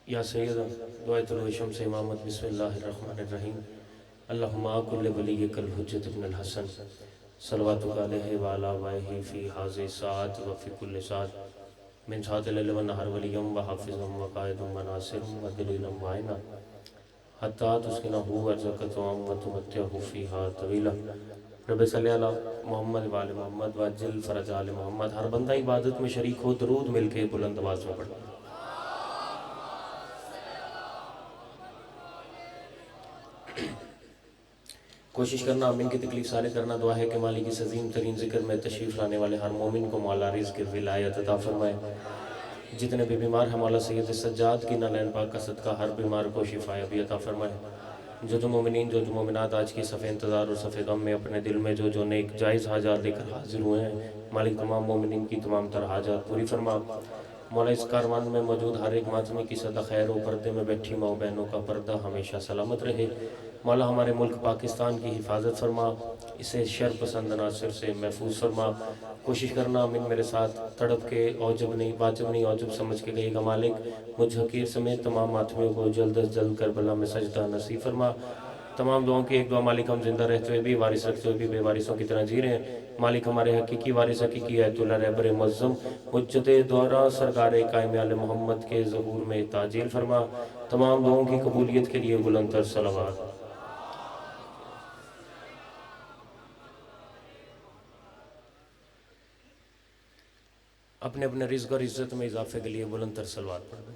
یا سیدہ دعائت الوشم سے امامت بسم اللہ الرحمن الرحیم اللہم کل ولیک الحجت ابن الحسن صلواتک علیہ وعلا وائہ فی حاضر ساعت وفی کل ساعت من ساعت اللیل و نہر ولیم و حافظم و قائدم و ناصرم و دلیلم وائنہ حتی تسکنہو ورزقتوام و تمتعہو فیہا طویلہ رب صلی اللہ محمد و آل محمد و جل فرج آل محمد. ہر بندہ عبادت میں شریک ہو، درود مل کے بلند آواز میں پڑھیں. کوشش کرنا آمین کی تکلیف سارے کرنا. دعا ہے کہ مالک اس عظیم ترین ذکر میں تشریف لانے والے ہر مومن کو مولا رزق ولایت عطا فرمائے. جتنے بھی بیمار ہیں مولا سید سجاد کی نالین پاک کا صدقہ ہر بیمار کو شفا بھی عطا فرمائے. جو مومنین جو مومنات آج کی صف انتظار اور صف غم میں اپنے دل میں جو نیک جائز حاجات لے کر حاضر ہوئے ہیں، مالک تمام مومنین کی تمام تر حاجات پوری فرما. مولا اس کاروان میں موجود ہر ایک ماتمی کی صدا خیر و پردے میں بیٹھی ماں بہنوں کا پردہ ہمیشہ سلامت رہے. مولا ہمارے ملک پاکستان کی حفاظت فرما، اسے شر پسند عناصر سے محفوظ فرما. کوشش کرنا آمین میرے ساتھ تڑپ کے اوجب نہیں واجب نہیں اوجب سمجھ کے کہے گا مالک مجھ حقیر سمیت تمام آتمیوں کو جلد از جلد کربلا میں سجدہ نصیب فرما. تمام دعاؤں کی ایک دعا مالک ہم زندہ رہتے ہوئے بھی وارث رکھتے ہوئے بھی بے وارثوں کی طرح جی رہے ہیں. مالک ہمارے حقیقی وارث حقیقی ایت اللہ رہبر معظم حجت دورہ سرکار قائم آل محمد کے ظہور میں تعجیل فرما. تمام دعاؤں کی قبولیت کے لیے بلند تر صلوات. اپنے اپنے رزق اور عزت میں اضافے کے لیے بلند تر صلوات پڑھ دیں.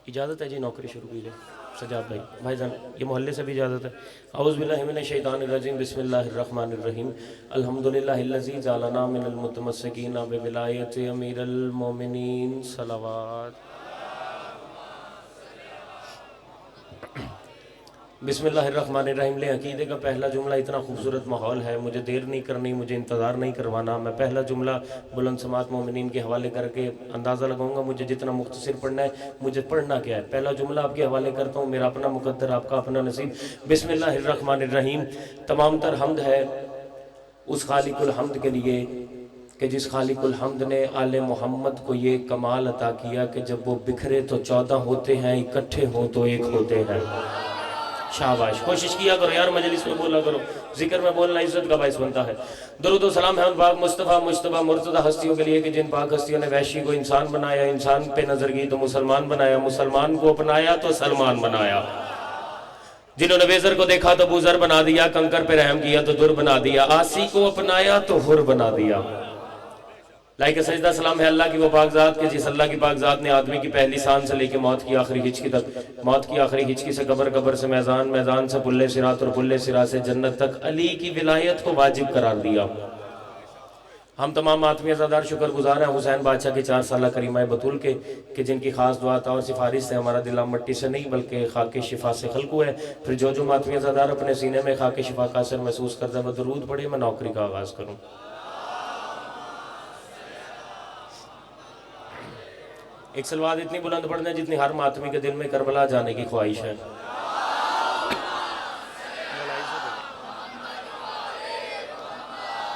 اجازت ہے جی نوکری شروع کیجئے سجاد بھائی جان، یہ محلے سے بھی اجازت ہے. اعوذ باللہ من الشیطان الرجیم بسم اللہ الرحمن الرحیم الحمدللہ الذی جعلنا من المتمسکین بولایت امیر المومنین. صلوات. بسم اللہ الرحمن الرحیم. لے عقیدے کا پہلا جملہ اتنا خوبصورت ماحول ہے، مجھے دیر نہیں کرنی، مجھے انتظار نہیں کروانا. میں پہلا جملہ بلند سماعت مومنین کے حوالے کر کے اندازہ لگاؤں گا مجھے جتنا مختصر پڑھنا ہے. مجھے پڑھنا کیا ہے، پہلا جملہ آپ کے حوالے کرتا ہوں، میرا اپنا مقدر آپ کا اپنا نصیب. بسم اللہ الرحمن الرحیم. تمام تر حمد ہے اس خالق الحمد کے لیے کہ جس خالق الحمد نے آل محمد کو یہ کمال عطا کیا کہ جب وہ بکھرے تو 14 ہوتے ہیں، اکٹھے ہوں تو ایک ہوتے ہیں. شاباش. کوشش کیا کرو یار، مجلس میں بولا کرو، ذکر میں بولنا عزت کا باعث بنتا ہے. درود و سلام ہے ان پاک مصطفیٰ مجتبیٰ مرتضیٰ ہستیوں کے لیے کہ جن پاک ہستیوں نے وحشی کو انسان بنایا، انسان پہ نظر کی تو مسلمان بنایا، مسلمان کو اپنایا تو سلمان بنایا. جنہوں نے ویزر کو دیکھا تو بوزر بنا دیا، کنکر پہ رحم کیا تو در بنا دیا، آسی کو اپنایا تو حر بنا دیا. لائک سجدہ سلام ہے اللہ کی وہ پاک ذات کہ جس اللہ کی پاک ذات نے آدمی کی پہلی سان سے لے کے موت کی آخری ہچکی تک، موت کی آخری ہچکی سے قبر، قبر سے میزان، میزان سے پلے صراط اور پلے صراط سے جنت تک علی کی ولایت کو واجب قرار دیا. ہم تمام آتمی عزادار شکر گزار ہیں حسین بادشاہ کے 4 سالہ کریمہ بطول کے کہ جن کی خاص دعا تھا اور سفارش سے ہمارا دل مٹی سے نہیں بلکہ خاک شفا سے خلق ہوا ہے. پھر جو ماتمی عزادار اپنے سینے میں خاک شفا کا اثر محسوس کرتا ہے وہ درود پڑھے. میں نوکری کا آغاز کروں. ایک سلوات اتنی بلند پڑھنا ہے جتنی ہر ماتمی کے دل میں کربلا جانے کی خواہش ہے.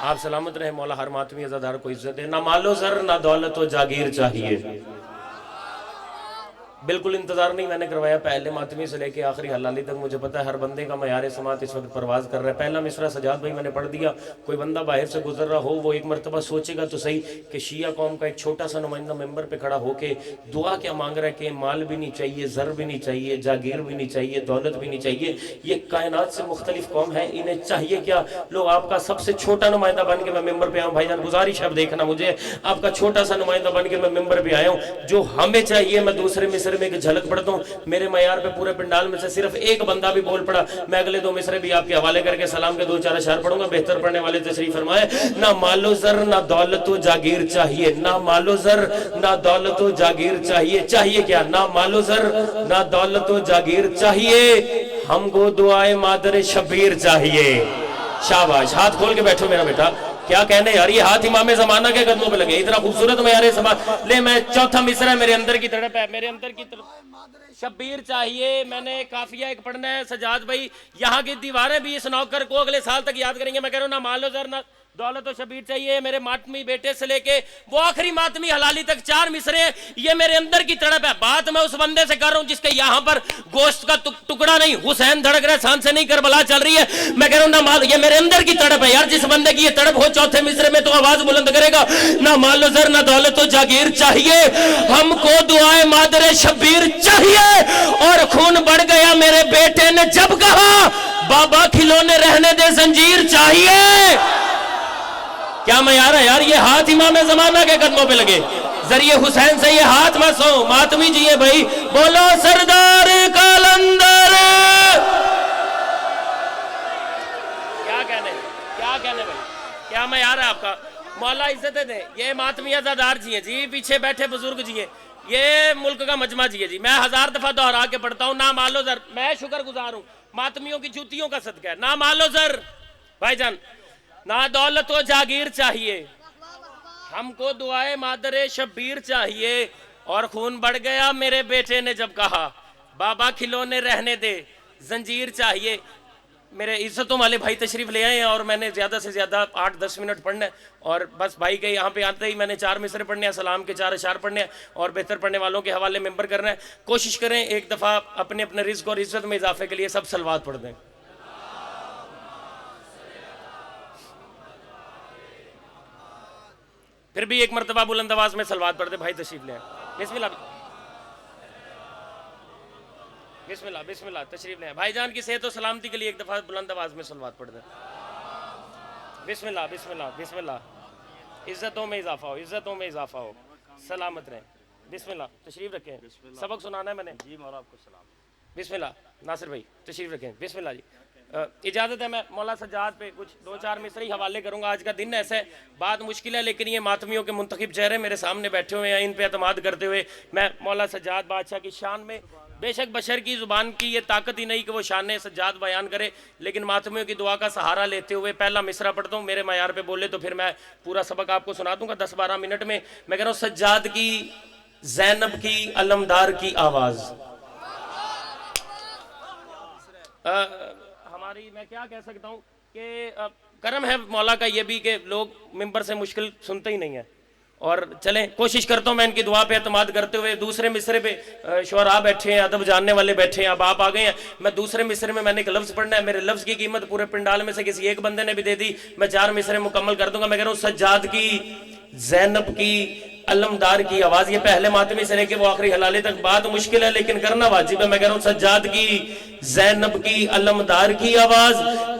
آپ سلامت رہے. مولا ہر ماتمی عزادار کو عزت دے. نہ مال و زر نہ دولت و جاگیر چاہیے. بالکل انتظار نہیں میں نے کروایا، پہلے ماتمی سے لے کے آخری حلالی تک. مجھے پتا ہے ہر بندے کا معیار سماعت اس وقت پرواز کر رہا ہے. پہلا مصرع سجاد بھائی میں نے پڑھ دیا. کوئی بندہ باہر سے گزر رہا ہو وہ ایک مرتبہ سوچے گا تو صحیح کہ شیعہ قوم کا ایک چھوٹا سا نمائندہ ممبر پہ کھڑا ہو کے دعا کیا مانگ رہا ہے کہ مال بھی نہیں چاہیے، زر بھی نہیں چاہیے، جاگیر بھی نہیں چاہیے، دولت بھی نہیں چاہیے. یہ کائنات سے مختلف قوم ہے، انہیں چاہیے کیا؟ لو آپ کا سب سے چھوٹا نمائندہ بن کے میں ممبر پہ آیا ہوں. بھائی جان گزارش ہے اب دیکھنا مجھے، آپ کا چھوٹا سا نمائندہ بن کے میں ممبر پہ آیا ہوں. جو ہمیں چاہیے میں دوسرے مصرے میں ایک جھلک پڑھتا ہوں. میرے معیار پہ پورے پنڈال میں سے صرف ایک بندہ بھی بول پڑا، میں اگلے 2 مصرے بھی آپ کے حوالے کر کے سلام کے 2-4 اشعار پڑھوں گا. بہتر پڑھنے والے تشریف فرمائے. نہ مال و زر نہ دولت و جاگیر چاہیے، نہ مال و زر نہ دولت و جاگیر چاہیے. چاہیے کیا؟ نہ مال و زر نہ دولت و جاگیر چاہیے، ہم کو دعائے مادر شبیر چاہیے. شاباش. ہاتھ کھول کے بیٹھو میرا بیٹا. کیا کہنے یار، یہ ہاتھ امام زمانہ کے قدموں پہ لگے، اتنا خوبصورت معیار سماعت لے۔ میں چوتھا مصرع ہے، میرے اندر کی تڑپ ہے، میرے اندر کی تڑپ شبیر چاہیے۔ میں نے قافیہ ایک پڑھنا ہے سجاد بھائی، یہاں کی دیواریں بھی اس نوکر کو اگلے سال تک یاد کریں گے۔ میں کہہ رہا ہوں نہ مال و زر نہ دولت و شبیر چاہیے، میرے ماتمی بیٹے سے لے کے وہ آخری ماتمی حلالی تک 4 مصرے ہیں، یہ میرے اندر کی تڑپ ہے۔ بات میں اس بندے سے کر رہا ہوں جس کے یہاں پر گوشت کا ٹکڑا نہیں، حسین دھڑک رہا ہے، سان سے نہیں کربلا چل رہی ہے۔ میں کہہ رہا ہوں نہ مال، یہ میرے اندر کی تڑپ ہے یار، جس بندے کی یہ تڑپ ہو چوتھے مصرے میں تو آواز بلند کرے گا، نہ مال و زر نہ دولت و جاگیر چاہیے، ہم کو دعائے مادر شبیر چاہیے۔ اور خون بڑھ گیا میرے بیٹے نے جب کہا بابا کھلونے رہنے دے زنجیر چاہیے۔ کیا میں یار یہ ہاتھ امام زمانہ کے قدموں پہ لگے، ذریعے حسین سے یہ ہاتھ مسو، ماتمی جیے بھائی، بولو سردار قلندر۔ کیا کہنے بھائی، کیا میں یار ہے آپ کا، مولا عزت دے۔ یہ ماتمی ازادار جی ہیں جی، پیچھے بیٹھے بزرگ جی ہیں، یہ ملک کا مجمع جی ہے جی۔ میں 1000 دفعہ دہرا کے پڑھتا ہوں، نہ مال و زر، میں شکر گزار ہوں ماتمیوں کی جوتیوں کا صدقہ ہے، نہ مال و زر بھائی جان، نہ دولت و جاگیر چاہیے، ہم کو دعائے مادر شبیر چاہیے۔ اور خون بڑھ گیا میرے بیٹے نے جب کہا بابا کھلونے رہنے دے زنجیر چاہیے۔ میرے عزتوں والے بھائی تشریف لے آئے ہیں اور میں نے زیادہ سے زیادہ 8-10 منٹ پڑھنا ہے، اور بس بھائی کے یہاں پہ آتے ہی میں نے 4 مصرے پڑھنے ہیں، سلام کے 4 اشعار پڑھنے ہیں، اور بہتر پڑھنے والوں کے حوالے ممبر کرنا ہے۔ کوشش کریں ایک دفعہ اپنے اپنے رزق اور عزت میں اضافے کے لیے سب صلوات پڑھ دیں۔ پھر بھی ایک مرتبہ بلند آواز میں صلوات پڑھ دیں، بھائی تشریف لے آئیں۔ بسم اللہ بسم اللہ بسم اللہ، تشریف لے آئیں۔ بھائی جان کی صحت و سلامتی کے لیے ایک دفعہ بلند آواز میں صلوات پڑھ دیں۔ بسم اللہ بسم اللہ بسم اللہ، عزتوں میں اضافہ ہو، عزتوں میں اضافہ ہو، سلامت رہیں۔ بسم اللہ، تشریف رکھیں، سبق سنانا ہے میں نے جی، مولا آپ کو سلام۔ بسم اللہ، ناصر بھائی تشریف رکھیں، بسم اللہ جی۔ اجازت ہے میں مولا سجاد پہ کچھ 2-4 مصرعی حوالے کروں گا۔ آج کا دن ایسا ہے، بات مشکل ہے، لیکن یہ ماتمیوں کے منتخب چہرے میرے سامنے بیٹھے ہوئے ہیں، ان پہ اعتماد کرتے ہوئے میں مولا سجاد بادشاہ کی شان میں، بے شک بشر کی زبان کی یہ طاقت ہی نہیں کہ وہ شان سجاد بیان کرے، لیکن ماتمیوں کی دعا کا سہارا لیتے ہوئے پہلا مصرع پڑھتا ہوں، میرے معیار پہ بولے تو پھر میں پورا سبق آپ کو سنا دوں گا 10-12 منٹ میں۔ میں کہہ رہا ہوں سجاد کی، زینب کی، علمدار کی آواز، ہماری، میں کیا کہہ سکتا ہوں کہ کرم ہے مولا کا یہ بھی کہ لوگ ممبر سے مشکل سنتے ہی نہیں ہیں۔ اور چلیں کوشش کرتا ہوں میں ان کی دعا پہ اعتماد کرتے ہوئے، دوسرے مصرے پہ شعراء بیٹھے ہیں، ادب جاننے والے بیٹھے ہیں، اب آپ آ گئے ہیں، میں دوسرے مصرے میں نے ایک لفظ پڑھنا ہے، میرے لفظ کی قیمت پورے پنڈال میں سے کسی ایک بندے نے بھی دے دی، میں 4 مصرے مکمل کر دوں گا۔ میں کہہ رہا ہوں سجاد کی، زینب کی، علمدار کی آواز، یہ پہلے ماتمی سے لے کے وہ آخری حلالے تک بات مشکل ہے لیکن کرنا واجب ہے۔ میں کہہ رہا ہوں سجاد کی، زینب کی، علمدار کی آواز،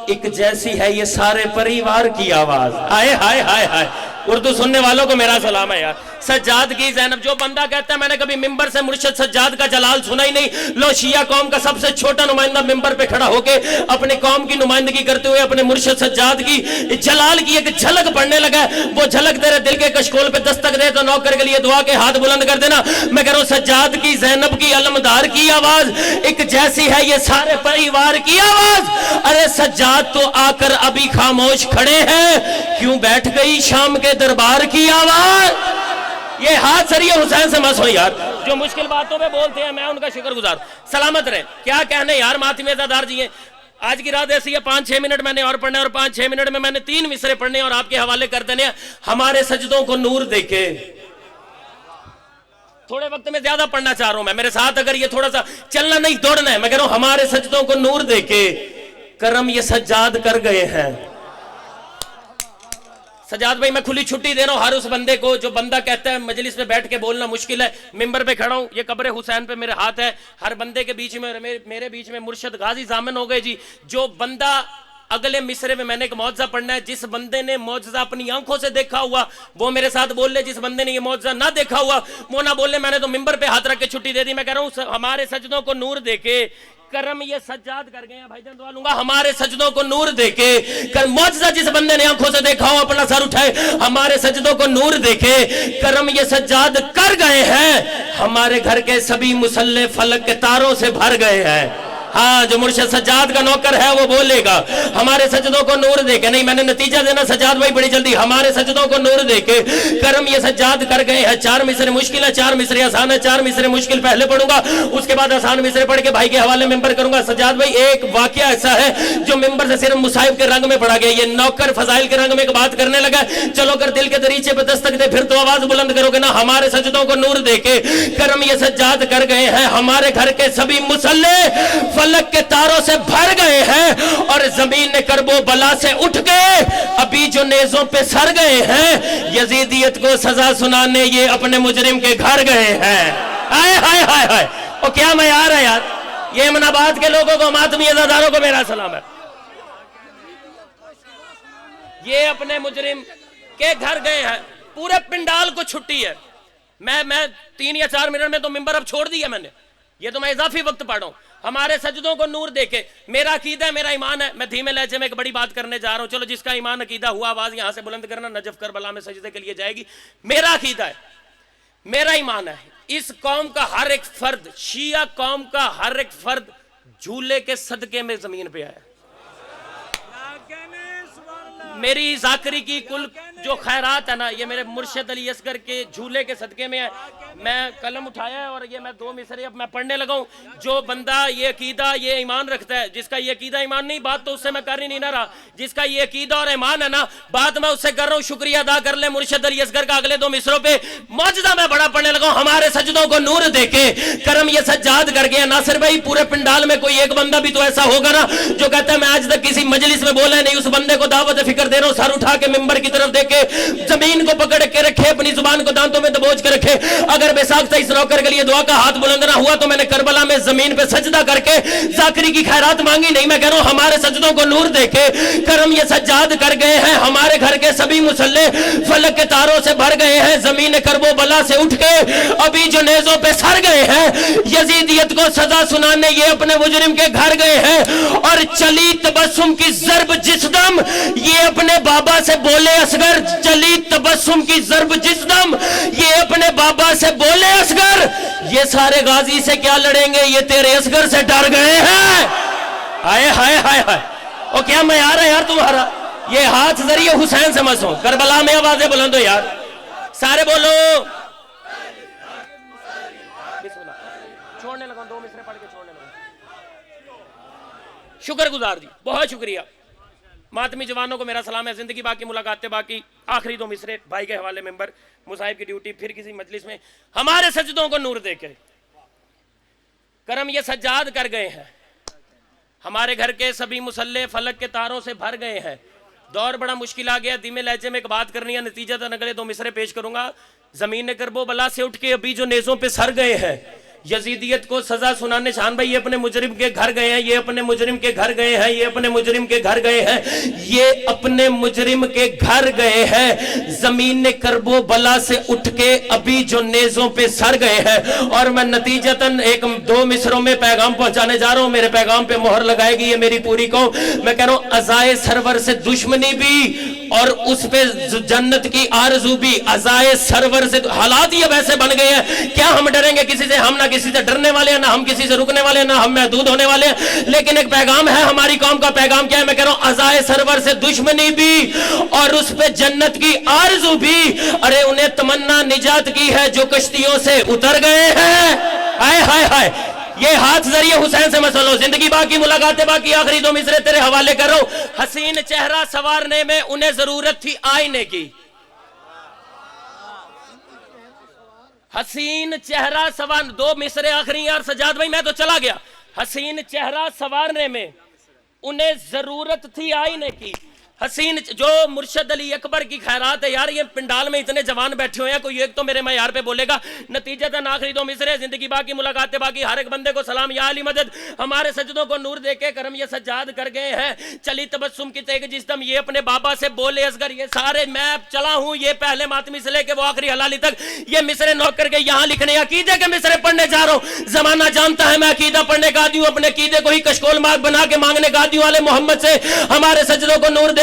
ایک جیسی ہے یہ سارے پریوار کی آواز۔ ہائے ہائے ہائے ہائے، اردو سننے والوں کو میرا سلام ہے یار۔ سجاد کی زینب، جو بندہ کہتا ہے میں نے کبھی ممبر سے مرشد سجاد کا جلال سنا ہی نہیں، لو شیعہ قوم کا سب سے چھوٹا نمائندہ ممبر پہ کھڑا ہو کے اپنی قوم کی نمائندگی کرتے ہوئے اپنے مرشد سجاد کی جلال کی ایک جھلک پڑھنے لگا ہے، وہ جھلک تیرے دل کے کشکول پہ دستک دے تو نوکر کے لیے دعا کے ہاتھ بلند کر دینا۔ میں کہہ رہا ہوں سجاد کی، زینب کی، علمدار کی آواز، ایک جیسی ہے یہ سارے پریوار کی آواز۔ ارے سجاد تو آ کر ابھی خاموش کھڑے ہیں، کیوں بیٹھ گئی شام کے دربار کی آواز۔ یہ ہاتھ سریع حسین سے مس ہو یار، جو مشکل باتوں پہ بولتے ہیں میں ان کا شکر گزار، سلامت رہے۔ کیا کہنے یار، ماتمی ازادار جی ہیں، آج کی رات ایسی ہے، 5-6 منٹ میں نے اور پڑھنے، اور 5-6 منٹ میں نے 3 مصرے پڑھنے اور آپ کے حوالے کر دینے ہیں۔ ہمارے سجدوں کو نور دے کے، تھوڑے وقت میں زیادہ پڑھنا چاہ رہا ہوں میں، میرے ساتھ اگر یہ تھوڑا سا چلنا نہیں دوڑنا ہے۔ میں کہہ رہا ہوں ہمارے سجدوں کو نور دے کے کرم یہ سجاد کر گئے ہیں۔ سجاد بھائی میں کھلی چھٹی دے رہا ہوں ہر اس بندے کو جو بندہ کہتا ہے مجلس میں بیٹھ کے بولنا مشکل ہے، ممبر پہ کھڑا ہوں، یہ قبر حسین پہ میرے ہاتھ ہے، ہر بندے کے بیچ میں، میرے بیچ میں مرشد غازی ضامن ہو گئے جی۔ جو بندہ اگلے مصرے میں نے ایک معجزہ پڑھنا ہے، جس بندے نے معجزہ اپنی آنکھوں سے دیکھا ہوا وہ میرے ساتھ بول لے، جس بندے نے یہ معجزہ نہ دیکھا ہوا وہ نہ بول لے، میں نے تو ممبر پہ ہاتھ رکھ کے چھٹی دے دی۔ میں کہہ رہا ہوں ہمارے سجدوں کو نور دے کے کرم یہ سجاد کر گئے ہیں، بھائی جان دعا لوں گا، ہمارے سجدوں کو نور دے کے معجزہ جس بندے نے آنکھوں سے دیکھا ہو اپنا سر اٹھائے، ہمارے سجدوں کو نور دے کے کرم یہ سجاد کر گئے ہیں، ہمارے گھر کے سبھی مصلے فلک کے تاروں سے بھر گئے ہیں۔ ہاں جو مرشد سجاد کا نوکر ہے وہ بولے گا ہمارے سجدوں کو نور دے کے, نہیں میں نے نتیجہ دینا سجاد بھائی بڑی جلدی, ہمارے سجدوں کو نور دے کے کرم یہ سجاد کر گئے ہیں. 4 مصرے مشکل ہے, 4 مصرے آسان ہے. 4 مصرے مشکل پہلے پڑھوں گا, اس کے بعد آسان مصرے پڑھ کے بھائی کے حوالے ممبر کروں گا. سجاد بھائی ایک واقعہ ایسا ہے جو ممبر سے صرف مصاحب کے رنگ میں پڑھا گیا, یہ نوکر فضائل کے رنگ میں ایک بات کرنے لگا, چلو کر دل کے دریچے پہ دستک دے, پھر تو آواز بلند کرو گے نا. ہمارے سجدوں کو نور دے کے کرم یہ سجاد کر گئے ہیں, ہمارے گھر کے سبھی مصلے فلک کے تاروں سے بھر گئے ہیں, اور زمین نے کرب و بلا سے اٹھ کے ابھی جو نیزوں پہ سر گئے ہیں, یزیدیت کو سزا سنانے یہ اپنے مجرم کے گھر گئے ہیں. آئے ہائے ہائے ہائے, اور کیا معیار ہے یار. یہ امن آباد کے لوگوں کو, ماتمی عزاداروں کو میرا سلام ہے. یہ اپنے مجرم کے گھر گئے ہیں, پورے پنڈال کو چھٹی ہے. میں 3 یا 4 منٹ میں تو ممبر اب چھوڑ دیا میں نے, یہ تو میں اضافی وقت پڑھا ہوں. ہمارے سجدوں کو نور دے کے, میرا عقیدہ ہے, میرا ایمان ہے. میں دھیمے لہجے میں ایک بڑی بات کرنے جا رہا ہوں, چلو جس کا ایمان عقیدہ ہوا آواز یہاں سے بلند کرنا, نجف کربلا میں سجدے کے لیے جائے گی. میرا عقیدہ ہے, میرا ایمان ہے, اس قوم کا ہر ایک فرد, شیعہ قوم کا ہر ایک فرد جھولے کے صدقے میں زمین پہ آیا. میری ذاکری کی کل جو خیرات ہے نا, یہ میرے مرشد علی اصغر کے جھولے کے صدقے میں ہے. میں قلم اٹھایا ہے اور یہ میں 2 مصرے اب میں پڑھنے لگا ہوں. جو بندہ یہ عقیدہ یہ ایمان رکھتا ہے, جس کا یہ عقیدہ ایمان نہیں, بات تو اس سے میں کر ہی نہیں نہ رہا, جس کا یہ عقیدہ اور ایمان ہے نا, بات میں اس سے کر رہا ہوں. شکریہ ادا کر لے مرشد علی اصغر کا. اگلے 2 مصروں پہ معجزہ میں بڑا پڑھنے لگا ہوں. ہمارے سجدوں کو نور دے کے کرم یہ سجاد کر گیا. ناصر بھائی پورے پنڈال میں کوئی ایک بندہ بھی تو ایسا ہوگا نا جو کہتا ہے میں آج تک کسی مجلس میں بولا نہیں, اس بندے کو دعوت فکر دے رہا ہوں, سر اٹھا کے ممبر کی طرف دیکھے, زمین کو پکڑ کے رکھے, اپنی زبان کو دانتوں میں دبوچ کے رکھے. اگر بے ساختہ اس نوکر کے لیے دعا کا ہاتھ بلند نہ ہوا تو میں نے کربلا میں زمین پہ سجدہ کر کے ذاکری کی خیرات مانگی نہیں. میں کہہ رہا ہوں ہمارے سجدوں کو نور دے کے کرم یہ سجاد کر گئے ہیں, ہمارے گھر کے سبھی مصلے فلک کے تاروں سے بھر گئے ہیں, زمین کرب و بلا سے اٹھ کے ابھی جو نیزوں پہ سر گئے ہیں, یزیدیت کو سزا سنانے یہ اپنے مجرم کے گھر گئے ہیں. اور چلی تبسم کی ضرب جس دم یہ اپنے بابا سے بولے اصغر, چلی تبسم کی ضرب جس دم یہ اپنے بابا سے بولے اصغر, یہ سارے غازی سے کیا لڑیں گے, یہ تیرے اصغر سے ڈر گئے ہیں. ہائے ہائے ہائے ہائے, اور کیا معیار ہے یار تمہارا. یہ ہاتھ ذریعے حسین سے مسو, کربلا میں آوازیں بلند ہو یار, سارے بولو. بسم اللہ. چھوڑنے لگا 2 مصرے پڑھ کے چھوڑنے لگا. شکر گزار جی, بہت شکریہ. ماتمی جوانوں کو میرا سلام ہے. زندگی باقی, ملاقاتیں باقی. آخری 2 مصرے بھائی کے حوالے ممبر, مصاحب کی ڈیوٹی, پھر کسی مجلس میں. ہمارے سجدوں کو نور دے کے کرم یہ سجاد کر گئے ہیں, ہمارے گھر کے سبھی مصلے فلک کے تاروں سے بھر گئے ہیں. دور بڑا مشکل آ گیا, دھیمے لہجے میں ایک بات کرنی ہے, نتیجہ تو اگلے 2 مصرے پیش کروں گا. زمین نے کرب و بلا سے اٹھ کے ابھی جو نیزوں پہ سر گئے ہیں, یزیدیت کو سزا سنانے. شان بھائی یہ اپنے مجرم کے گھر گئے ہیں, یہ اپنے مجرم کے گھر گئے ہیں, یہ اپنے مجرم کے گھر گئے ہیں, یہ اپنے مجرم کے گھر گئے ہیں. زمین نے کرب و بلا سے اٹھ کے ابھی جو نیزوں پہ سر گئے ہیں. اور میں نتیجتاً 2 مصروں میں پیغام پہنچانے جا رہا ہوں. میرے پیغام پہ مہر لگائے گی یہ میری پوری قوم. میں کہہ رہا ہوں عزائے سرور سے دشمنی بھی اور اس پہ جنت کی آرزو بھی. عزائے سرور سے حالات یہ ویسے بن گئے ہیں, کیا ہم ڈریں گے کسی سے؟ ہم نہ کسی سے ڈرنے والے ہیں, نہ ہم کسی سے رکنے والے ہیں, نہ ہم محدود ہونے والے ہیں. لیکن ایک پیغام ہے ہماری قوم کا. پیغام کیا ہے؟ میں کہہ رہا ہوں عزائے سرور سے دشمنی بھی اور اس پہ جنت کی آرزو بھی. ارے انہیں تمنا نجات کی ہے جو کشتیوں سے اتر گئے ہیں. ہائے ہائے ہائے, یہ ہاتھ ذریعے حسین سے مسلو. زندگی باقی, ملاقاتیں باقی. آخری 2 مصرے تیرے حوالے کر رہا ہوں. حسین چہرہ سنوارنے میں انہیں ضرورت تھی آئینے کی. حسین چہرہ سنوار 2 مصرے آخری یار سجاد بھائی, میں تو چلا گیا. حسین چہرہ سنوارنے میں انہیں ضرورت تھی آئینے کی. حسین جو مرشد علی اکبر کی خیرات ہے یار. یہ پنڈال میں اتنے جوان بیٹھے ہوئے ہیں, کوئی ایک تو میرے معیار پہ بولے گا. نتیجتاً آخری 2 مصرے. زندگی باقی, ملاقاتیں باقی. ہر ایک بندے کو سلام. یا علی مدد. ہمارے سجدوں کو نور دے کے کرم یہ سجاد کر گئے ہیں. چلی تبسم کی تیغ جس دم یہ اپنے بابا سے بولے اصغر. یہ سارے میں چلا ہوں, یہ پہلے ماتمی سے لے کے وہ آخری حلالی تک یہ مصرے نوٹ کر کے یہاں لکھنے عقیدے کے مصرے پڑھنے جا رہا ہوں. زمانہ جانتا ہے میں عقیدہ پڑھنے کا آدھی ہوں, اپنے عقیدے کو ہی کشکول مارک بنا کے مانگنے کا آدھی ہوں. والے محمد سے ہمارے سجدوں کو نور دے